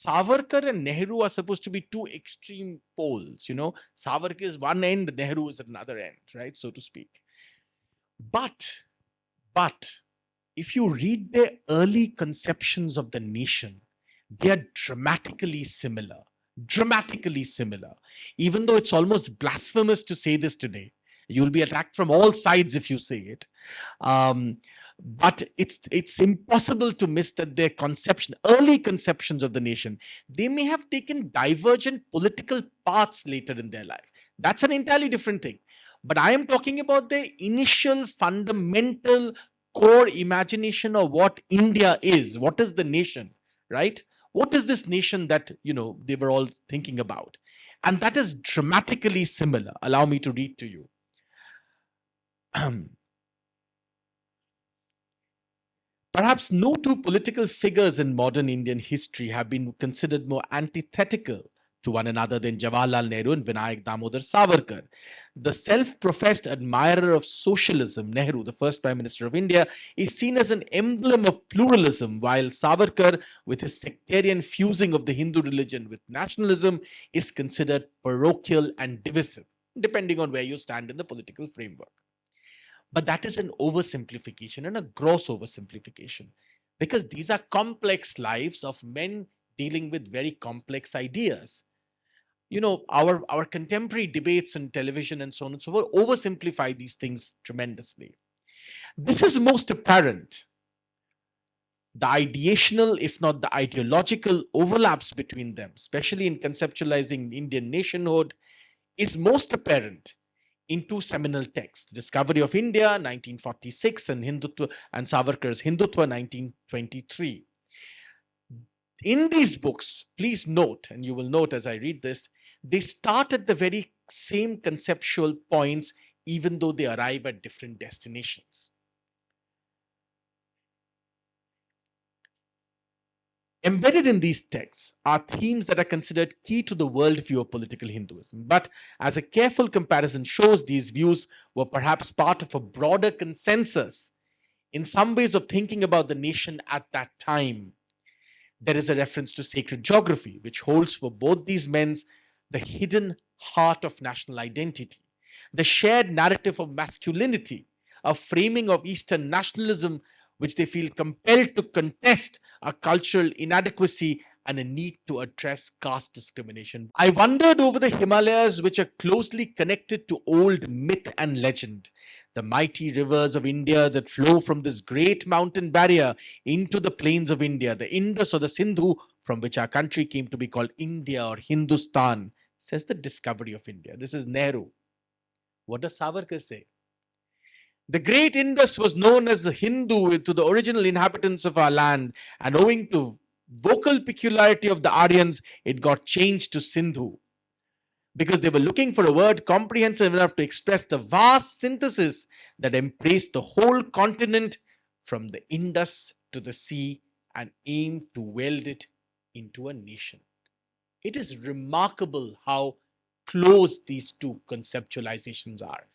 Savarkar and Nehru are supposed to be two extreme poles. Savarkar is one end, Nehru is another end, right, so to speak. But if you read their early conceptions of the nation, they are dramatically similar. Dramatically similar. Even though it's almost blasphemous to say this today, you'll be attacked from all sides if you say it. But it's impossible to miss that their early conceptions of the nation, they may have taken divergent political paths later in their life. That's an entirely different thing. But I am talking about the initial fundamental core imagination of what India is. What is the nation, right? What is this nation that, they were all thinking about? And that is dramatically similar. Allow me to read to you. Perhaps no two political figures in modern Indian history have been considered more antithetical to one another than Jawaharlal Nehru and Vinayak Damodar Savarkar. The self-professed admirer of socialism, Nehru, the first Prime Minister of India, is seen as an emblem of pluralism, while Savarkar, with his sectarian fusing of the Hindu religion with nationalism, is considered parochial and divisive, depending on where you stand in the political framework. But that is an oversimplification and a gross oversimplification, because these are complex lives of men dealing with very complex ideas. Our contemporary debates on television and so on and so forth oversimplify these things tremendously. This is most apparent. The ideational, if not the ideological overlaps between them, especially in conceptualizing Indian nationhood, is most apparent in two seminal texts, Discovery of India, 1946, and Savarkar's Hindutva, 1923. In these books, please note, and you will note as I read this, they start at the very same conceptual points, even though they arrive at different destinations. Embedded in these texts are themes that are considered key to the worldview of political Hinduism. But as a careful comparison shows, these views were perhaps part of a broader consensus in some ways of thinking about the nation at that time. There is a reference to sacred geography, which holds for both these men the hidden heart of national identity, the shared narrative of masculinity, a framing of Eastern nationalism which they feel compelled to contest, a cultural inadequacy, and a need to address caste discrimination. I wandered over the Himalayas, which are closely connected to old myth and legend. The mighty rivers of India that flow from this great mountain barrier into the plains of India, the Indus or the Sindhu, from which our country came to be called India or Hindustan, says the Discovery of India. This is Nehru. What does Savarkar say? The great Indus was known as the Hindu to the original inhabitants of our land, and owing to vocal peculiarity of the Aryans, it got changed to Sindhu, because they were looking for a word comprehensive enough to express the vast synthesis that embraced the whole continent from the Indus to the sea and aimed to weld it into a nation. It is remarkable how close these two conceptualizations are.